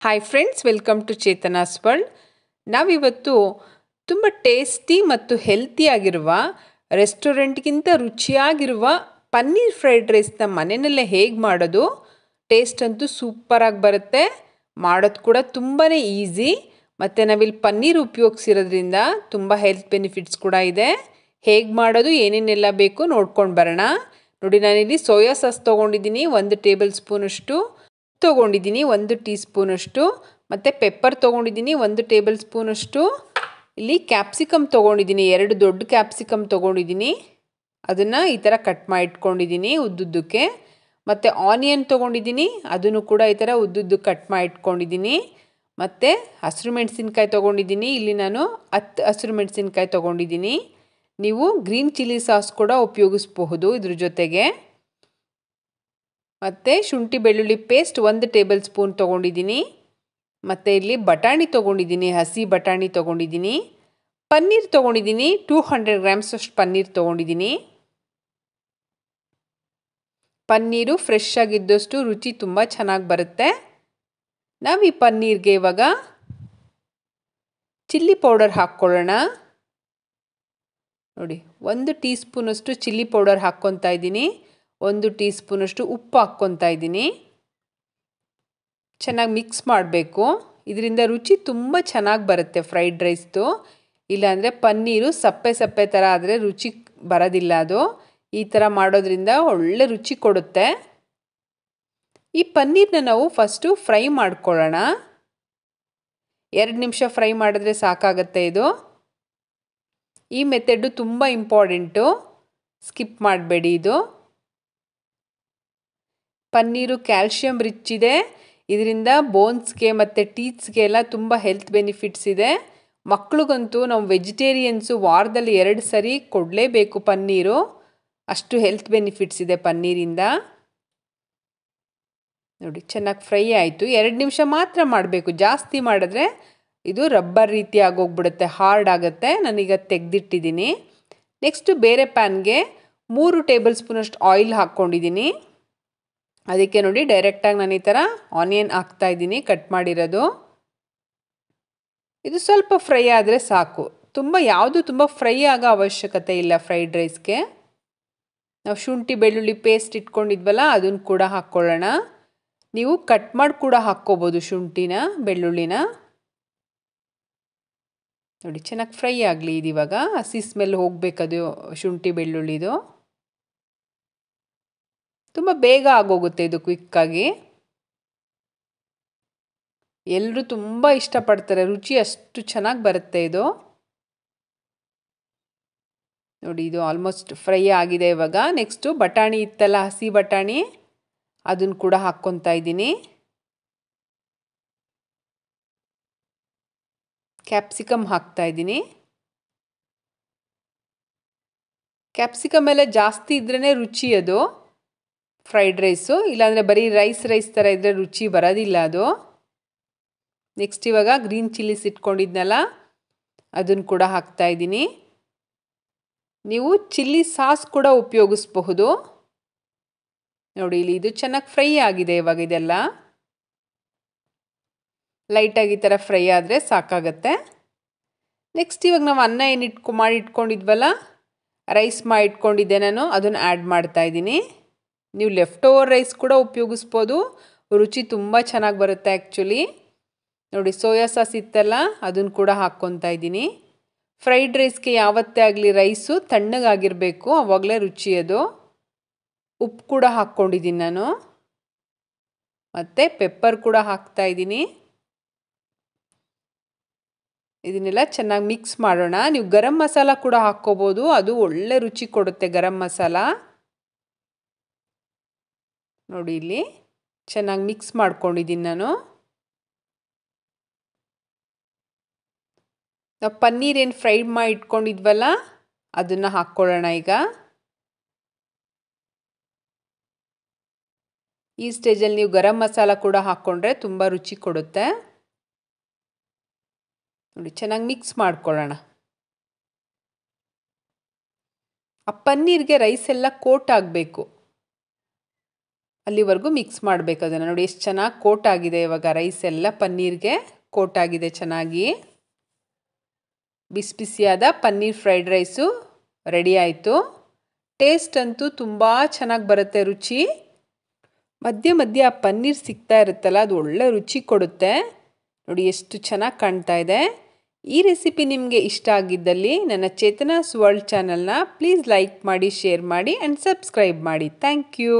Hi friends, welcome to Chetana's world. ನಾವಿವತ್ತು ತುಂಬ tasty ಮತ್ತು ಹೆಲ್ತಿಯಾಗಿರುವ, ರೆಸ್ಟೋರೆಂಟ್ಗಿಂತ ರುಚಿಯಾಗಿರುವ ಪನ್ನೀರ್ ಫ್ರೈಡ್ ರೈಸ್ನ ಮನೆಯಲ್ಲೇ ಹೇಗೆ ಮಾಡೋದು. ಟೇಸ್ಟ್ ಅಂತೂ ಸೂಪರಾಗಿ ಬರುತ್ತೆ, ಮಾಡೋದು ಕೂಡ ತುಂಬಾ ಈಸಿ. ಮತ್ತು ನಾವಿಲ್ಲಿ ಪನ್ನೀರ್ ಉಪಯೋಗಿಸಿರೋದ್ರಿಂದ ತುಂಬ ಹೆಲ್ತ್ ಬೆನಿಫಿಟ್ಸ್ ಕೂಡ ಇದೆ. ಹೇಗೆ ಮಾಡೋದು, ಏನೇನೆಲ್ಲ ಬೇಕು ನೋಡ್ಕೊಂಡು ಬರೋಣ. ನೋಡಿ, ನಾನಿಲ್ಲಿ ಸೋಯಾ ಸಾಸ್ ತೊಗೊಂಡಿದ್ದೀನಿ 1 ಟೇಬಲ್ ಸ್ಪೂನಷ್ಟು, ತೊಗೊಂಡಿದ್ದೀನಿ 1 ಟೀ ಸ್ಪೂನಷ್ಟು, ಮತ್ತು ಪೆಪ್ಪರ್ ತೊಗೊಂಡಿದ್ದೀನಿ 1 ಟೇಬಲ್ ಸ್ಪೂನಷ್ಟು. ಇಲ್ಲಿ ಕ್ಯಾಪ್ಸಿಕಮ್ ತೊಗೊಂಡಿದ್ದೀನಿ, 2 ದೊಡ್ಡ ಕ್ಯಾಪ್ಸಿಕಮ್ ತೊಗೊಂಡಿದ್ದೀನಿ. ಅದನ್ನು ಈ ಥರ ಕಟ್ ಮಾಡಿ ಇಟ್ಕೊಂಡಿದ್ದೀನಿ ಉದ್ದುದ್ದಕ್ಕೆ. ಮತ್ತು ಆನಿಯನ್ ತೊಗೊಂಡಿದ್ದೀನಿ, ಅದನ್ನು ಕೂಡ ಈ ಥರ ಉದ್ದುದ್ದಕ್ಕೆ ಕಟ್ ಮಾಡಿ ಇಟ್ಕೊಂಡಿದ್ದೀನಿ. ಮತ್ತು ಹಸಿರು ಮೆಣಸಿನ್ಕಾಯಿ ತೊಗೊಂಡಿದ್ದೀನಿ, ಇಲ್ಲಿ ನಾನು 10 ಹಸಿರು ಮೆಣಸಿನ್ಕಾಯಿ ತೊಗೊಂಡಿದ್ದೀನಿ. ನೀವು ಗ್ರೀನ್ ಚಿಲ್ಲಿ ಸಾಸ್ ಕೂಡ ಉಪಯೋಗಿಸಬಹುದು ಇದ್ರ ಜೊತೆಗೆ. ಮತ್ತು ಶುಂಠಿ ಬೆಳ್ಳುಳ್ಳಿ ಪೇಸ್ಟ್ 1 ಟೇಬಲ್ ಸ್ಪೂನ್ ತೊಗೊಂಡಿದ್ದೀನಿ. ಮತ್ತು ಇಲ್ಲಿ ಬಟಾಣಿ ತೊಗೊಂಡಿದ್ದೀನಿ, ಹಸಿ ಬಟಾಣಿ ತೊಗೊಂಡಿದ್ದೀನಿ. ಪನ್ನೀರ್ ತೊಗೊಂಡಿದ್ದೀನಿ, 200 ಗ್ರಾಮ್ಸ್ ಅಷ್ಟು ಪನ್ನೀರ್ ತೊಗೊಂಡಿದ್ದೀನಿ. ಪನ್ನೀರು ಫ್ರೆಶ್ ಆಗಿದ್ದಷ್ಟು ರುಚಿ ತುಂಬ ಚೆನ್ನಾಗಿ ಬರುತ್ತೆ. ನಾವು ಈ ಪನ್ನೀರ್ಗೆ ಇವಾಗ ಚಿಲ್ಲಿ ಪೌಡರ್ ಹಾಕ್ಕೊಳ್ಳೋಣ. ನೋಡಿ, 1 ಟೀ ಸ್ಪೂನಷ್ಟು ಚಿಲ್ಲಿ ಪೌಡರ್ ಹಾಕ್ಕೊತಾ ಇದ್ದೀನಿ. 1 ಟೀ ಸ್ಪೂನಷ್ಟು ಉಪ್ಪು ಹಾಕ್ಕೊತಾ ಇದ್ದೀನಿ. ಚೆನ್ನಾಗಿ ಮಿಕ್ಸ್ ಮಾಡಬೇಕು. ಇದರಿಂದ ರುಚಿ ತುಂಬ ಚೆನ್ನಾಗಿ ಬರುತ್ತೆ ಫ್ರೈಡ್ ರೈಸ್ದು. ಇಲ್ಲಾಂದರೆ ಪನ್ನೀರು ಸಪ್ಪೆ ಸಪ್ಪೆ ಥರ ಆದರೆ ರುಚಿ ಬರೋದಿಲ್ಲ. ಅದು ಈ ಥರ ಮಾಡೋದ್ರಿಂದ ಒಳ್ಳೆ ರುಚಿ ಕೊಡುತ್ತೆ. ಈ ಪನ್ನೀರನ್ನ ನಾವು ಫಸ್ಟು ಫ್ರೈ ಮಾಡ್ಕೊಳ್ಳೋಣ. 2 ನಿಮಿಷ ಫ್ರೈ ಮಾಡಿದ್ರೆ ಸಾಕಾಗತ್ತೆ ಇದು. ಈ ಮೆಥಡು ತುಂಬ ಇಂಪಾರ್ಟೆಂಟು, ಸ್ಕಿಪ್ ಮಾಡಬೇಡಿ ಇದು. ಪನ್ನೀರು ಕ್ಯಾಲ್ಶಿಯಂ ರಿಚ್ ಇದೆ. ಇದರಿಂದ ಬೋನ್ಸ್ಗೆ ಮತ್ತು ಟೀತ್ಸ್ಗೆ ಎಲ್ಲ ತುಂಬ ಹೆಲ್ತ್ ಬೆನಿಫಿಟ್ಸ್ ಇದೆ. ಮಕ್ಳಿಗಂತೂ ನಾವು ವೆಜಿಟೇರಿಯನ್ಸು ವಾರದಲ್ಲಿ 2 ಸರಿ ಕೊಡಲೇಬೇಕು ಪನ್ನೀರು. ಅಷ್ಟು ಹೆಲ್ತ್ ಬೆನಿಫಿಟ್ಸ್ ಇದೆ ಪನ್ನೀರಿಂದ. ನೋಡಿ, ಚೆನ್ನಾಗಿ ಫ್ರೈ ಆಯಿತು. 2 ನಿಮಿಷ ಮಾತ್ರ ಮಾಡಬೇಕು, ಜಾಸ್ತಿ ಮಾಡಿದ್ರೆ ಇದು ರಬ್ಬರ್ ರೀತಿ ಆಗೋಗ್ಬಿಡುತ್ತೆ, ಹಾರ್ಡ್ ಆಗುತ್ತೆ. ನಾನೀಗ ತೆಗೆದಿಟ್ಟಿದ್ದೀನಿ. ನೆಕ್ಸ್ಟು ಬೇರೆ ಪ್ಯಾನ್ಗೆ 3 ಟೇಬಲ್ ಸ್ಪೂನಷ್ಟು ಆಯಿಲ್ ಹಾಕ್ಕೊಂಡಿದ್ದೀನಿ. ಅದಕ್ಕೆ ನೋಡಿ, ಡೈರೆಕ್ಟಾಗಿ ನಾನು ಈ ಥರ ಆನಿಯನ್ ಹಾಕ್ತಾಯಿದ್ದೀನಿ, ಕಟ್ ಮಾಡಿರೋದು. ಇದು ಸ್ವಲ್ಪ ಫ್ರೈ ಆದರೆ ಸಾಕು, ಯಾವುದು ತುಂಬ ಫ್ರೈ ಆಗೋ ಅವಶ್ಯಕತೆ ಇಲ್ಲ ಫ್ರೈಡ್ ರೈಸ್ಗೆ. ನಾವು ಶುಂಠಿ ಬೆಳ್ಳುಳ್ಳಿ ಪೇಸ್ಟ್ ಇಟ್ಕೊಂಡಿದ್ವಲ್ಲ, ಅದನ್ನು ಕೂಡ ಹಾಕ್ಕೊಳ್ಳೋಣ. ನೀವು ಕಟ್ ಮಾಡಿ ಕೂಡ ಹಾಕ್ಕೋಬೋದು ಶುಂಠಿನ ಬೆಳ್ಳುಳ್ಳಿನ. ನೋಡಿ, ಚೆನ್ನಾಗಿ ಫ್ರೈ ಆಗಲಿ ಇದು. ಇವಾಗ ಹಸಿ ಸ್ಮೆಲ್ ಹೋಗಬೇಕದು ಶುಂಠಿ ಬೆಳ್ಳುಳ್ಳಿದು. ತುಂಬ ಬೇಗ ಆಗೋಗುತ್ತೆ ಇದು, ಕ್ವಿಕ್ಕಾಗಿ. ಎಲ್ಲರೂ ತುಂಬ ಇಷ್ಟಪಡ್ತಾರೆ, ರುಚಿ ಅಷ್ಟು ಚೆನ್ನಾಗಿ ಬರುತ್ತೆ ಇದು. ನೋಡಿ, ಇದು ಆಲ್ಮೋಸ್ಟ್ ಫ್ರೈ ಆಗಿದೆ. ಇವಾಗ ನೆಕ್ಸ್ಟು ಬಟಾಣಿ ಇತ್ತಲ್ಲ, ಹಸಿ ಬಟಾಣಿ, ಅದನ್ನು ಕೂಡ ಹಾಕ್ಕೊತಾ ಇದ್ದೀನಿ. ಕ್ಯಾಪ್ಸಿಕಮ್ ಹಾಕ್ತಾ ಇದ್ದೀನಿ. ಕ್ಯಾಪ್ಸಿಕಮ್ ಎಲ್ಲ ಜಾಸ್ತಿ ಇದ್ರೇ ರುಚಿ ಅದು ಫ್ರೈಡ್ ರೈಸು, ಇಲ್ಲಾಂದರೆ ಬರೀ ರೈಸ್ ಥರ ಇದ್ದರೆ ರುಚಿ ಬರೋದಿಲ್ಲ ಅದು. ನೆಕ್ಸ್ಟ್ ಇವಾಗ ಗ್ರೀನ್ ಚಿಲ್ಲಿಸ್ ಇಟ್ಕೊಂಡಿದ್ನಲ್ಲ, ಅದನ್ನು ಕೂಡ ಹಾಕ್ತಾ ಇದ್ದೀನಿ. ನೀವು ಚಿಲ್ಲಿ ಸಾಸ್ ಕೂಡ ಉಪಯೋಗಿಸಬಹುದು. ನೋಡಿ, ಇಲ್ಲಿ ಇದು ಚೆನ್ನಾಗಿ ಫ್ರೈ ಆಗಿದೆ ಇವಾಗ. ಇದೆಲ್ಲ ಲೈಟಾಗಿ ಈ ಥರ ಫ್ರೈ ಆದರೆ ಸಾಕಾಗತ್ತೆ. ನೆಕ್ಸ್ಟ್ ಇವಾಗ ನಾವು ಅನ್ನ ಏನು ಮಾಡಿ ಇಟ್ಕೊಂಡಿದ್ವಲ್ಲ, ರೈಸ್ ಮಾಡಿ ಇಟ್ಕೊಂಡಿದ್ದೆ ನಾನು, ಅದನ್ನು ಆ್ಯಡ್ ಮಾಡ್ತಾ ಇದ್ದೀನಿ. ನೀವು ಲೆಫ್ಟ್ ಓವರ್ ರೈಸ್ ಕೂಡ ಉಪಯೋಗಿಸ್ಬೋದು, ರುಚಿ ತುಂಬ ಚೆನ್ನಾಗಿ ಬರುತ್ತೆ ಆ್ಯಕ್ಚುಲಿ. ನೋಡಿ, ಸೋಯಾ ಸಾಸ್ ಇತ್ತಲ್ಲ, ಅದನ್ನು ಕೂಡ ಹಾಕ್ಕೊತಾ ಇದ್ದೀನಿ. ಫ್ರೈಡ್ ರೈಸ್ಗೆ ಯಾವತ್ತೇ ಆಗಲಿ ರೈಸು ತಣ್ಣಗಾಗಿರಬೇಕು, ಆವಾಗಲೇ ರುಚಿ ಅದು. ಉಪ್ಪು ಕೂಡ ಹಾಕ್ಕೊಂಡಿದ್ದೀನಿ ನಾನು, ಮತ್ತು ಪೆಪ್ಪರ್ ಕೂಡ ಹಾಕ್ತಾ ಇದ್ದೀನಿ. ಇದನ್ನೆಲ್ಲ ಚೆನ್ನಾಗಿ ಮಿಕ್ಸ್ ಮಾಡೋಣ. ನೀವು ಗರಂ ಮಸಾಲ ಕೂಡ ಹಾಕ್ಕೋಬೋದು, ಅದು ಒಳ್ಳೆ ರುಚಿ ಕೊಡುತ್ತೆ ಗರಂ ಮಸಾಲ. ನೋಡಿ, ಇಲ್ಲಿ ಚೆನ್ನಾಗಿ ಮಿಕ್ಸ್ ಮಾಡ್ಕೊಂಡಿದ್ದೀನಿ ನಾನು. ನಾವು ಪನ್ನೀರ್ ಏನು ಫ್ರೈ ಮಾಡಿ ಇಟ್ಕೊಂಡಿದ್ವಲ್ಲ, ಅದನ್ನು ಹಾಕ್ಕೊಳ್ಳೋಣ ಈಗ. ಈ ಸ್ಟೇಜಲ್ಲಿ ನೀವು ಗರಂ ಮಸಾಲ ಕೂಡ ಹಾಕ್ಕೊಂಡ್ರೆ ತುಂಬ ರುಚಿ ಕೊಡುತ್ತೆ. ನೋಡಿ, ಚೆನ್ನಾಗಿ ಮಿಕ್ಸ್ ಮಾಡ್ಕೊಳ್ಳೋಣ. ಆ ಪನ್ನೀರ್ಗೆ ರೈಸ್ ಎಲ್ಲ ಕೋಟ್ ಆಗಬೇಕು. ಅಲ್ಲಿವರೆಗೂ ಮಿಕ್ಸ್ ಮಾಡಬೇಕು ಅದನ್ನು. ನೋಡಿ ಎಷ್ಟು ಚೆನ್ನಾಗಿ ಕೋಟ್ ಆಗಿದೆ ಇವಾಗ ರೈಸ್ ಎಲ್ಲ ಪನ್ನೀರ್ಗೆ ಕೋಟ್ ಆಗಿದೆ ಚೆನ್ನಾಗಿ. ಬಿಸಿ ಬಿಸಿಯಾದ ಪನ್ನೀರ್ ಫ್ರೈಡ್ ರೈಸು ರೆಡಿ ಆಯಿತು. ಟೇಸ್ಟ್ ಅಂತೂ ತುಂಬ ಚೆನ್ನಾಗಿ ಬರುತ್ತೆ, ರುಚಿ. ಮಧ್ಯೆ ಮಧ್ಯೆ ಆ ಪನ್ನೀರ್ ಸಿಗ್ತಾ ಇರುತ್ತಲ್ಲ, ಅದು ಒಳ್ಳೆ ರುಚಿ ಕೊಡುತ್ತೆ. ನೋಡಿ ಎಷ್ಟು ಚೆನ್ನಾಗಿ ಕಾಣ್ತಾ ಇದೆ. ಈ ರೆಸಿಪಿ ನಿಮಗೆ ಇಷ್ಟ ಆಗಿದ್ದಲ್ಲಿ ನನ್ನ ಚೇತನಾಸ್ ವರ್ಲ್ಡ್ ಚಾನಲ್ನ ಪ್ಲೀಸ್ ಲೈಕ್ ಮಾಡಿ, ಶೇರ್ ಮಾಡಿ ಆ್ಯಂಡ್ ಸಬ್ಸ್ಕ್ರೈಬ್ ಮಾಡಿ. Thank you.